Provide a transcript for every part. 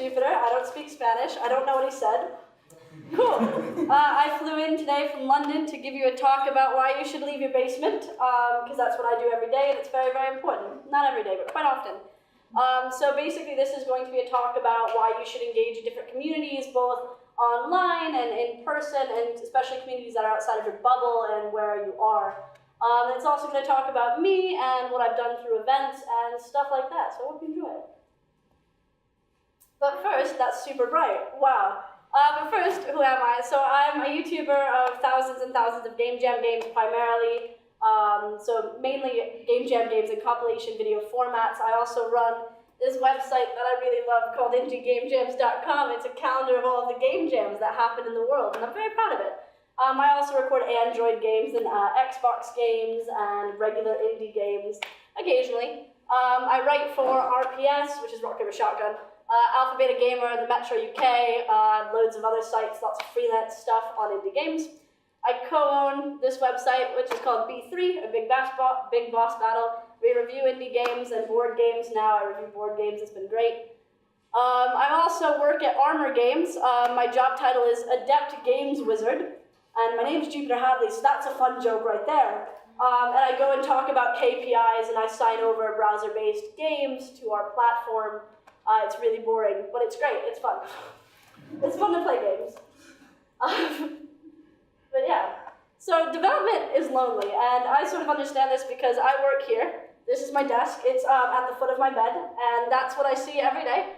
Jupiter. I don't speak Spanish. I don't know what he said. Cool. I flew in today from London to give you a talk about why you should leave your basement, because that's what I do every day, and it's very, very important. Not every day, but quite often. So basically, this is going to be a talk about why you should engage in different communities, both online and in person, and especially communities that are outside of your bubble and where you are. It's also going to talk about me and what I've done through events and stuff like that, so I hope you enjoy it. But first, that's super bright. Wow. But first, who am I? So I'm a YouTuber of thousands and thousands of Game Jam games primarily. So mainly Game Jam games in compilation video formats. I also run this website that I really love called indiegamejams.com. It's a calendar of all of the game jams that happen in the world, and I'm very proud of it. I also record Android games and Xbox games and regular indie games occasionally. I write for RPS, which is Rock Paper Shotgun, Alpha Beta Gamer, the Metro UK, loads of other sites, lots of freelance stuff on indie games. I co-own this website, which is called B3, a Big Boss Battle. We review indie games and board games now. I review board games, it's been great. I also work at Armor Games. My job title is Adept Games Wizard, and my name's Jupiter Hadley, so that's a fun joke right there. And I go and talk about KPIs, and I sign over browser-based games to our platform. It's really boring, but it's great, it's fun. It's fun to play games. But yeah, so development is lonely, and I sort of understand this because I work here. This is my desk, it's at the foot of my bed, and that's what I see every day.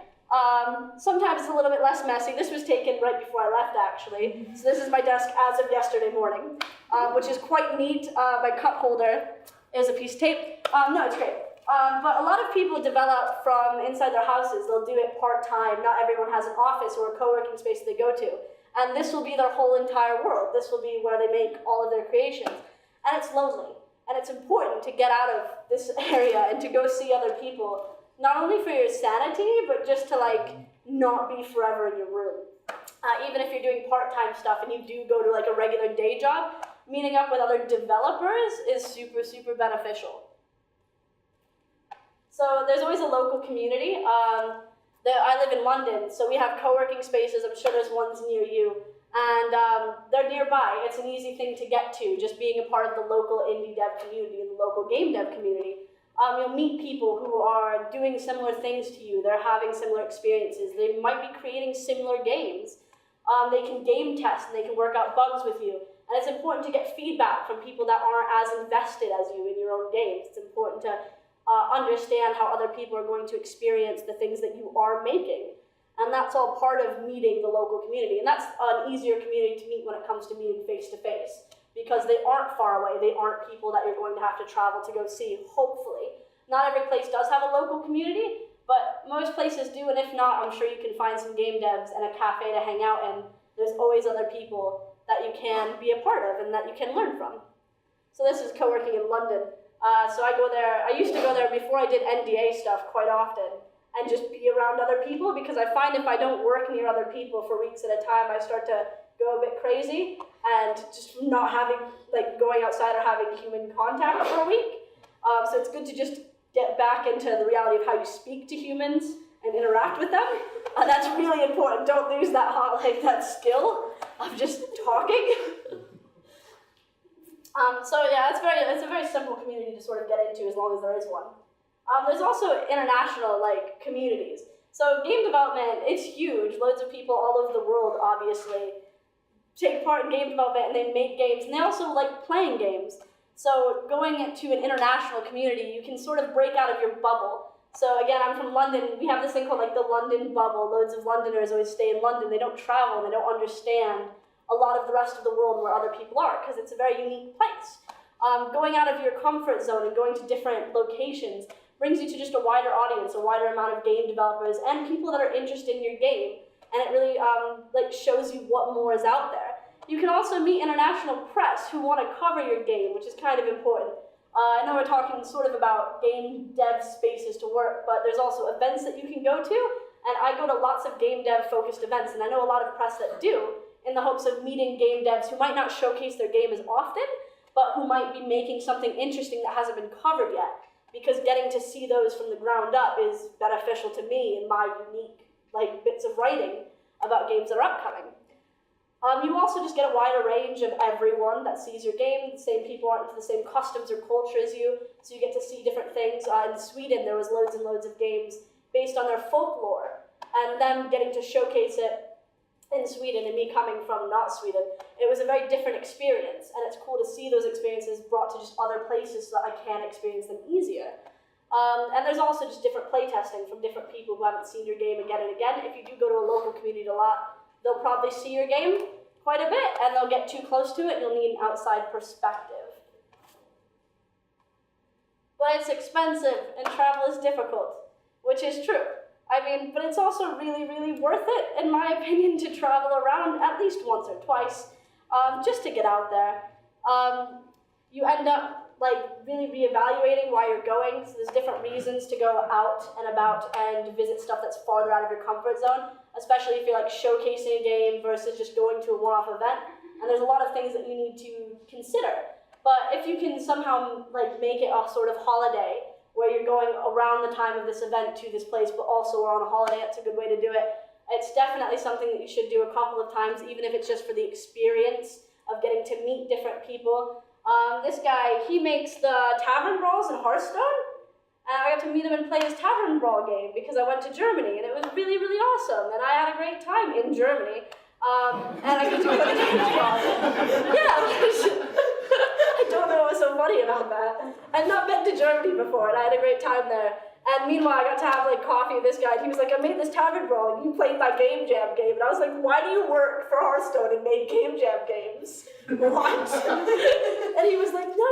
Sometimes it's a little bit less messy. This was taken right before I left, actually. So this is my desk as of yesterday morning, which is quite neat. My cup holder is a piece of tape. No, it's great. But a lot of people develop from inside their houses. They'll do it part-time. Not everyone has an office or a co-working space they go to. And this will be their whole entire world. This will be where they make all of their creations. And it's lonely. And it's important to get out of this area and to go see other people, not only for your sanity, but just to not be forever in your room. Even if you're doing part-time stuff and you do go to a regular day job, meeting up with other developers is super, super beneficial. So there's always a local community. I live in London, so we have co-working spaces. I'm sure there's ones near you. And they're nearby. It's an easy thing to get to, just being a part of the local indie dev community and the local game dev community. You'll meet people who are doing similar things to you. They're having similar experiences. They might be creating similar games. They can game test and they can work out bugs with you. And it's important to get feedback from people that aren't as invested as you in your own games. It's important to understand how other people are going to experience the things that you are making. And that's all part of meeting the local community. And that's an easier community to meet when it comes to meeting face-to-face, because they aren't far away. They aren't people that you're going to have to travel to go see, hopefully. Not every place does have a local community, but most places do, and if not, I'm sure you can find some game devs and a cafe to hang out in. There's always other people that you can be a part of and that you can learn from. So this is co-working in London. So I go there, I used to go there before I did NDA stuff quite often, and just be around other people, because I find if I don't work near other people for weeks at a time, I start to go a bit crazy, and just not having, going outside or having human contact for a week. So it's good to just get back into the reality of how you speak to humans and interact with them. That's really important. Don't lose that that skill of just talking. So yeah, it's a very simple community to sort of get into as long as there is one. There's also international communities. So game development, it's huge. Loads of people all over the world obviously take part in game development, and they make games, and they also like playing games. So going into an international community, you can sort of break out of your bubble. So again, I'm from London. We have this thing called the London bubble. Loads of Londoners always stay in London. They don't travel, and they don't understand a lot of the rest of the world where other people are, because it's a very unique place. Going out of your comfort zone and going to different locations brings you to just a wider audience, a wider amount of game developers and people that are interested in your game, and it really shows you what more is out there. You can also meet international press who want to cover your game, which is kind of important. I know we're talking sort of about game dev spaces to work, but there's also events that you can go to, and I go to lots of game dev focused events, and I know a lot of press that do, in the hopes of meeting game devs who might not showcase their game as often, but who might be making something interesting that hasn't been covered yet, because getting to see those from the ground up is beneficial to me in my unique like bits of writing about games that are upcoming. You also just get a wider range of everyone that sees your game. The same people aren't into the same customs or culture as you, so you get to see different things. In Sweden, there was loads and loads of games based on their folklore, and them getting to showcase it in Sweden, and me coming from not Sweden, it was a very different experience, and it's cool to see those experiences brought to just other places so that I can experience them easier. And there's also just different playtesting from different people who haven't seen your game again and again. If you do go to a local community a lot, they'll probably see your game quite a bit, and they'll get too close to it, and you'll need an outside perspective. But it's expensive, and travel is difficult, which is true. I mean, but it's also really, really worth it, in my opinion, to travel around at least once or twice, just to get out there. You end up really reevaluating why you're going, so there's different reasons to go out and about and visit stuff that's farther out of your comfort zone, especially if you're showcasing a game versus just going to a one-off event, and there's a lot of things that you need to consider. But if you can somehow make it a sort of holiday, where you're going around the time of this event to this place, but also we're on a holiday, it's a good way to do it. It's definitely something that you should do a couple of times, even if it's just for the experience of getting to meet different people. This guy, he makes the tavern brawls in Hearthstone, and I got to meet him and play his tavern brawl game because I went to Germany, and it was really, really awesome, and I had a great time in Germany, and I got to go to tavern brawl. Yeah, I don't know what's so funny about that. I've not been to Germany before, and I had a great time there. And meanwhile, I got to have coffee with this guy, and he was like, I made this tavern brawl, and you played my Game Jam game. And I was like, why do you work for Hearthstone and make Game Jam games? What? And he was like, no,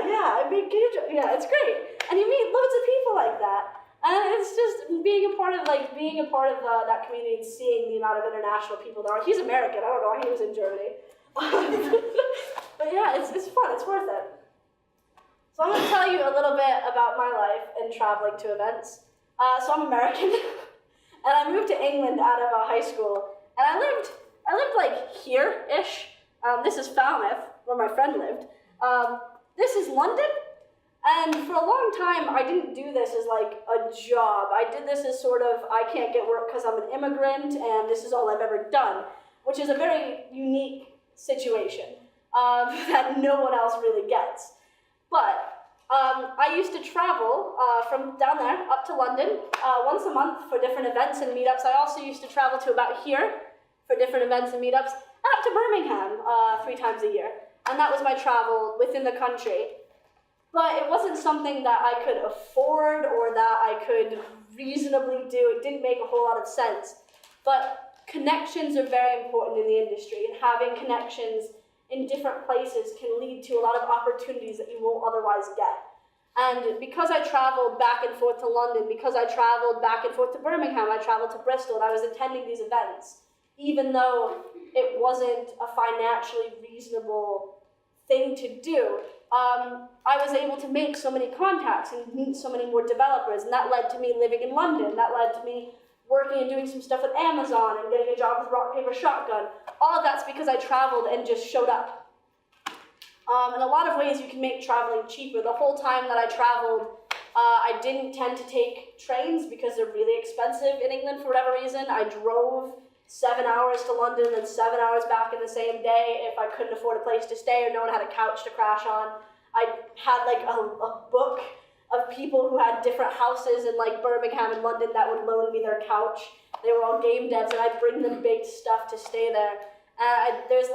yeah, I made Game Jam. Yeah, it's great. And you meet loads of people like that. And it's just being a part of that community and seeing the amount of international people there are. He's American. I don't know why he was in Germany. But yeah, it's fun. It's worth it. So I'm going to tell you a little bit about my life in traveling to events. So I'm American, and I moved to England out of high school, and I lived here-ish. This is Falmouth, where my friend lived. This is London, and for a long time I didn't do this as a job. I did this as sort of, I can't get work because I'm an immigrant, and this is all I've ever done, which is a very unique situation that no one else really gets. But I used to travel from down there up to London once a month for different events and meetups. I also used to travel to about here for different events and meetups, and up to Birmingham 3 times a year. And that was my travel within the country. But it wasn't something that I could afford or that I could reasonably do. It didn't make a whole lot of sense. But connections are very important in the industry, and having connections in different places can lead to a lot of opportunities that you won't otherwise get. And because I traveled back and forth to London, because I traveled back and forth to Birmingham, I traveled to Bristol, and I was attending these events, even though it wasn't a financially reasonable thing to do, I was able to make so many contacts and meet so many more developers, and that led to me living in London. That led to me working and doing some stuff with Amazon and getting a job with Rock, Paper, Shotgun. All of that's because I traveled and just showed up. In a lot of ways, you can make traveling cheaper. The whole time that I traveled, I didn't tend to take trains because they're really expensive in England for whatever reason. I drove 7 hours to London and 7 hours back in the same day if I couldn't afford a place to stay or no one had a couch to crash on. I had a book of people who had different houses in Birmingham and London that would loan me their couch. They were all game devs, and I'd bring them baked stuff to stay there. There's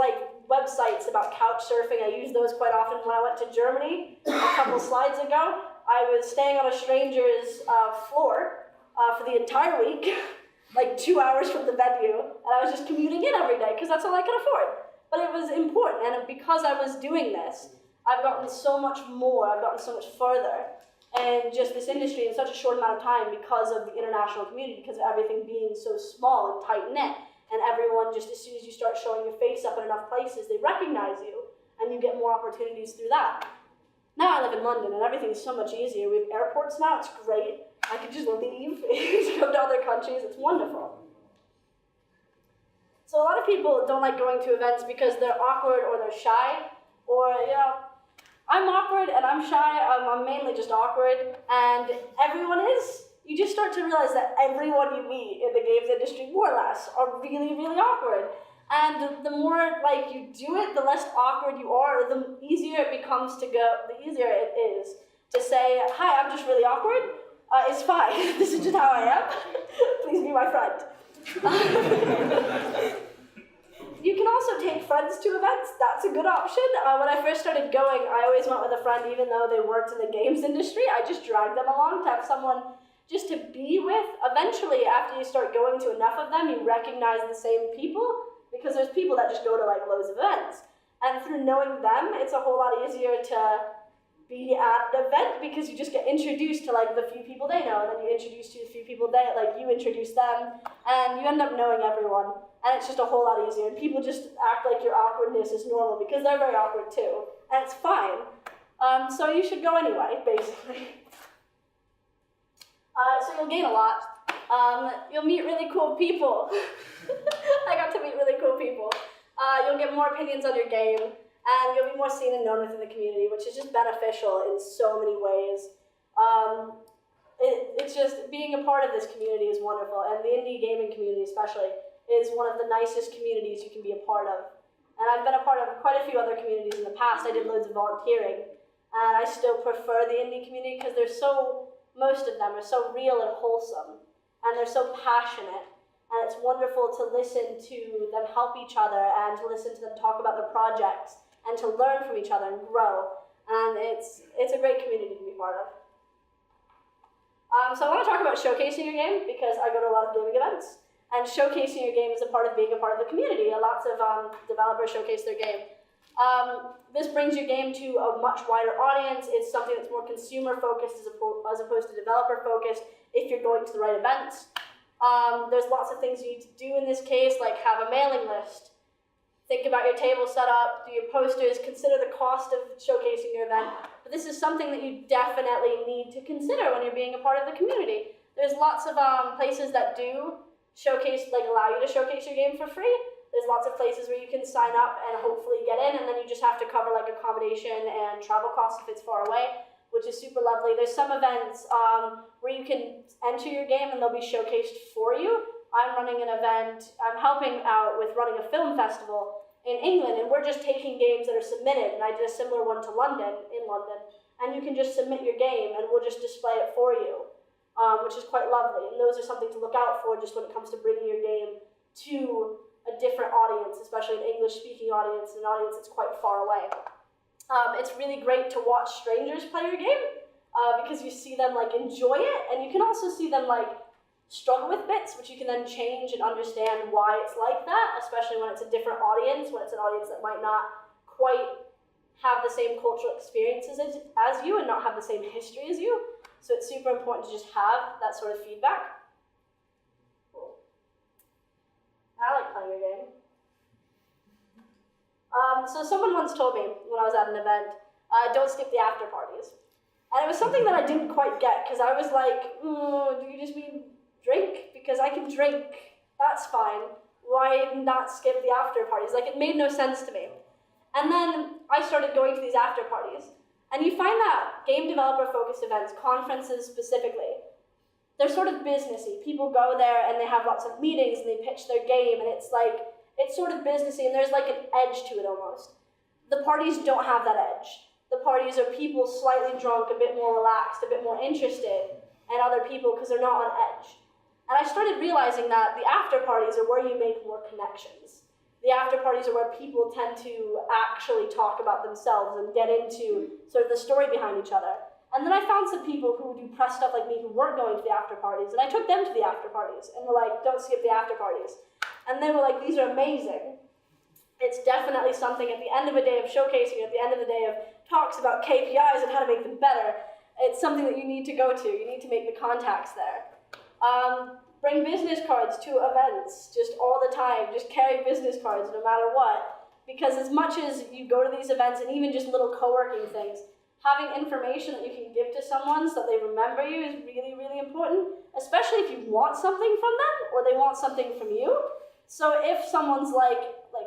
websites about couch surfing. I use those quite often. When I went to Germany a couple slides ago, I was staying on a stranger's floor for the entire week, 2 hours from the venue, and I was just commuting in every day because that's all I could afford. But it was important, and because I was doing this, I've gotten so much more, I've gotten so much further, and just this industry in such a short amount of time because of the international community, because of everything being so small and tight-knit, and everyone, just as soon as you start showing your face up in enough places, they recognize you, and you get more opportunities through that. Now I live in London, and everything's so much easier. We have airports now, it's great. I could just leave to go to other countries, it's wonderful. So a lot of people don't like going to events because they're awkward or they're shy, or, I'm awkward and I'm shy, I'm mainly just awkward, and everyone is. you just start to realize that everyone you meet in the games industry, more or less, are really, really awkward. And the more like you do it, the less awkward you are, the easier it becomes to go, the easier it is to say, hi, I'm just really awkward. It's fine. This is just how I am. Please be my friend. You can also take friends to events. That's a good option. When I first started going, I always went with a friend, even though they weren't in the games industry. I just dragged them along to have someone just to be with. Eventually, after you start going to enough of them, you recognize the same people, because there's people that just go to like loads of events. And through knowing them, it's a whole lot easier to be at an event, because you just get introduced to like the few people they know, and then you introduce to the few people they, like you introduce them, and you end up knowing everyone. And it's just a whole lot easier. And people just act like your awkwardness is normal, because they're very awkward too. And it's fine. So you should go anyway, basically. So you'll gain a lot. You'll meet really cool people. I got to meet really cool people. You'll get more opinions on your game, and you'll be more seen and known within the community, which is just beneficial in so many ways. It's just, being a part of this community is wonderful, and the indie gaming community especially is one of the nicest communities you can be a part of. And I've been a part of quite a few other communities in the past. I did loads of volunteering, and I still prefer the indie community because most of them are so real and wholesome, and they're so passionate, and it's wonderful to listen to them help each other, and to listen to them talk about their projects, and to learn from each other and grow. And it's a great community to be part of. So I want to talk about showcasing your game, because I go to a lot of gaming events. And showcasing your game is a part of being a part of the community. Lots of developers showcase their game. This brings your game to a much wider audience. It's something that's more consumer-focused as opposed to developer-focused if you're going to the right events. There's lots of things you need to do in this case, like have a mailing list. Think about your table setup, do your posters, consider the cost of showcasing your event. But this is something that you definitely need to consider when you're being a part of the community. There's lots of places that do allow you to showcase your game for free. There's lots of places where you can sign up and hopefully get in, and then you just have to cover like accommodation and travel costs if it's far away, which is super lovely. There's some events where you can enter your game and they'll be showcased for you. I'm running an event, I'm helping out with running a film festival in England, and we're just taking games that are submitted, and I did a similar one to London, and you can just submit your game and we'll just display it for you. Which is quite lovely, and those are something to look out for just when it comes to bringing your game to a different audience, especially an English-speaking audience, an audience that's quite far away. It's really great to watch strangers play your game, because you see them like enjoy it, and you can also see them like struggle with bits, which you can then change and understand why it's like that, especially when it's a different audience, when it's an audience that might not quite have the same cultural experiences as you and not have the same history as you. So it's super important to just have that sort of feedback. Cool. I like playing your game. So someone once told me when I was at an event, don't skip the after parties. And it was something that I didn't quite get, because I was like, do you just mean drink? Because I can drink, that's fine. Why not skip the after parties? Like, it made no sense to me. And then I started going to these after parties. And you find that game developer-focused events, conferences specifically, they're sort of businessy. People go there and they have lots of meetings and they pitch their game, and it's sort of businessy, and there's like an edge to it almost. The parties don't have that edge. The parties are people slightly drunk, a bit more relaxed, a bit more interested, and other people because they're not on edge. And I started realizing that the after parties are where you make more connections. The after parties are where people tend to actually talk about themselves and get into sort of the story behind each other. And then I found some people who do press stuff like me who weren't going to the after parties, and I took them to the after parties, and were like, don't skip the after parties. And they were like, these are amazing. It's definitely something at the end of a day of showcasing, at the end of the day of talks about KPIs and how to make them better. It's something that you need to go to. You need to make the contacts there. Bring business cards to events just all the time. Just carry business cards no matter what. Because as much as you go to these events, and even just little co-working things, having information that you can give to someone so that they remember you is really, really important, especially if you want something from them or they want something from you. So if someone's like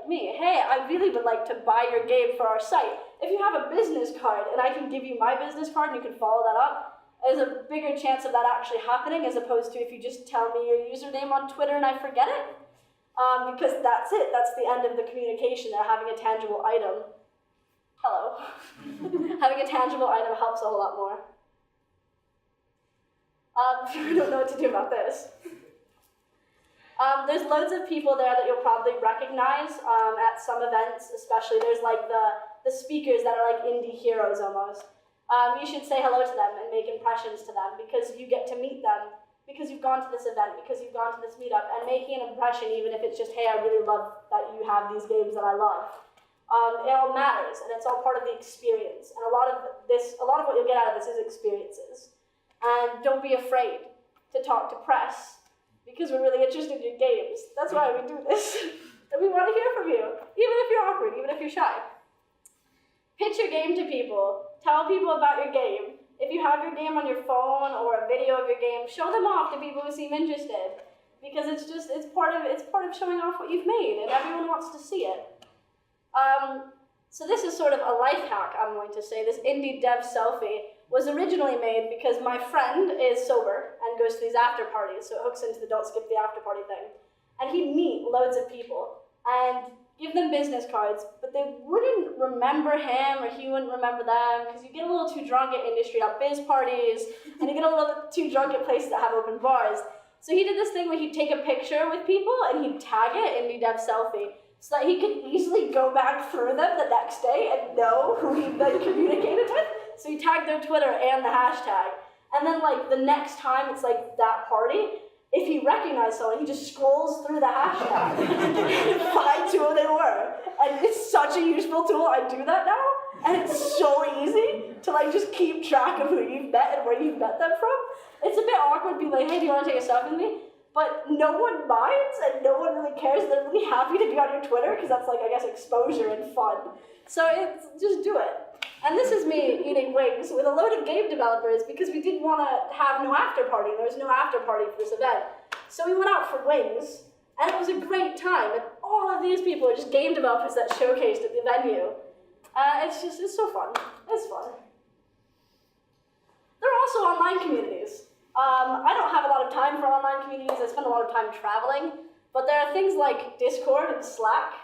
me, hey, I really would like to buy your game for our site. If you have a business card and I can give you my business card and you can follow that up, there's a bigger chance of that actually happening as opposed to if you just tell me your username on Twitter and I forget it. Because that's it. That's the end of the communication there, having a tangible item. Hello. Having a tangible item helps a whole lot more. I don't know what to do about this. There's loads of people there that you'll probably recognize at some events, especially. There's like the speakers that are like indie heroes almost. You should say hello to them and make impressions to them because you get to meet them, because you've gone to this event, because you've gone to this meetup, and making an impression, even if it's just, hey, I really love that you have these games that I love. It all matters, and it's all part of the experience. And a lot of what you'll get out of this is experiences. And don't be afraid to talk to press, because we're really interested in your games. That's why we do this. And we want to hear from you, even if you're awkward, even if you're shy. Pitch your game to people. Tell people about your game. If you have your game on your phone or a video of your game, show them off to people who seem interested, because it's part of showing off what you've made, and everyone wants to see it. So this is sort of a life hack, I'm going to say. This indie dev selfie was originally made because my friend is sober and goes to these after parties, so it hooks into the don't skip the after party thing. And he'd meet loads of people and give them business cards, but they wouldn't remember him or he wouldn't remember them, because you get a little too drunk at industry.biz parties, and you get a little too drunk at places that have open bars. So he did this thing where he'd take a picture with people and he'd tag it indie dev selfie, so that he could easily go back through them the next day and know who he communicated with. So he tagged their Twitter and the hashtag. And then like the next time it's like that party, if he recognized someone, he just scrolls through the hashtag and finds who they were. And it's such a useful tool. I do that now. And it's so easy to like just keep track of who you've met and where you've met them from. It's a bit awkward being like, hey, do you want to take a selfie with me? But no one minds and no one really cares. They're really happy to be on your Twitter because that's like, I guess, exposure and fun. So just do it. And this is me eating wings with a load of game developers because we didn't want to have no after party. There was no after party for this event. So we went out for wings, and it was a great time. And all of these people are just game developers that showcased at the venue. It's so fun. It's fun. There are also online communities. I don't have a lot of time for online communities. I spend a lot of time traveling. But there are things like Discord and Slack.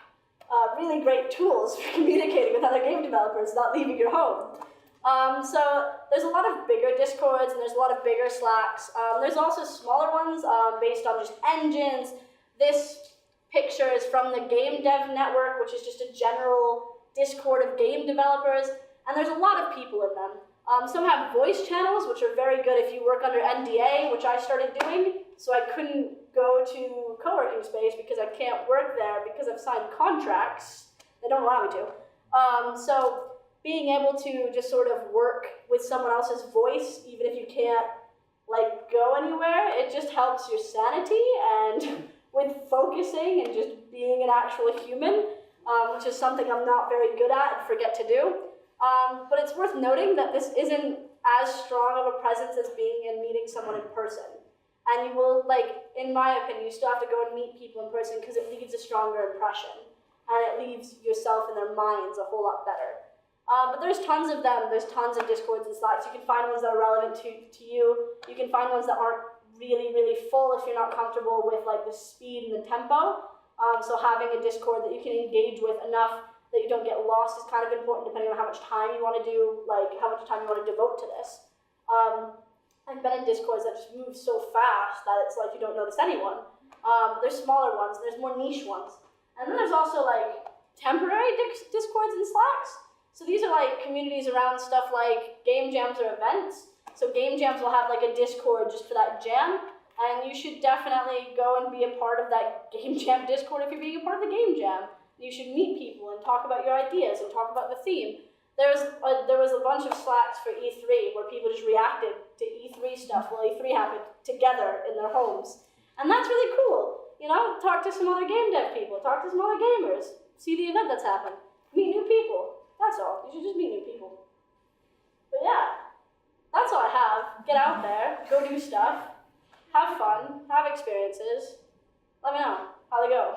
Really great tools for communicating with other game developers without leaving your home. So there's a lot of bigger Discords and there's a lot of bigger Slacks. There's also smaller ones based on just engines. This picture is from the Game Dev Network, which is just a general Discord of game developers. And there's a lot of people in them. Some have voice channels, which are very good if you work under NDA, which I started doing. So I couldn't go to co-working space because I can't work there because I've signed contracts that don't allow me to. So being able to just sort of work with someone else's voice, even if you can't like go anywhere, it just helps your sanity and with focusing and just being an actual human, which is something I'm not very good at and forget to do. But it's worth noting that this isn't as strong of a presence as being and meeting someone in person. And you will, like, in my opinion, you still have to go and meet people in person because it leaves a stronger impression. And it leaves yourself in their minds a whole lot better. But there's tons of them. There's tons of Discords and Slacks. You can find ones that are relevant to you. You can find ones that aren't really, really full if you're not comfortable with, like, the speed and the tempo. So having a Discord that you can engage with enough that you don't get lost is kind of important depending on how much time you want to do, like, how much time you want to devote to this. I've been in Discords that just move so fast that it's like you don't notice anyone. There's smaller ones, there's more niche ones. And then there's also like temporary Discords and Slacks. So these are like communities around stuff like game jams or events. So game jams will have like a Discord just for that jam. And you should definitely go and be a part of that game jam Discord if you're being a part of the game jam. You should meet people and talk about your ideas and talk about the theme. There was a bunch of Slacks for E3 where people just reacted to E3 stuff while E3 happened together in their homes. And that's really cool. You know, talk to some other game dev people, talk to some other gamers, see the event that's happened, meet new people. That's all. You should just meet new people. But yeah, that's all I have. Get out there, go do stuff, have fun, have experiences. Let me know how they go.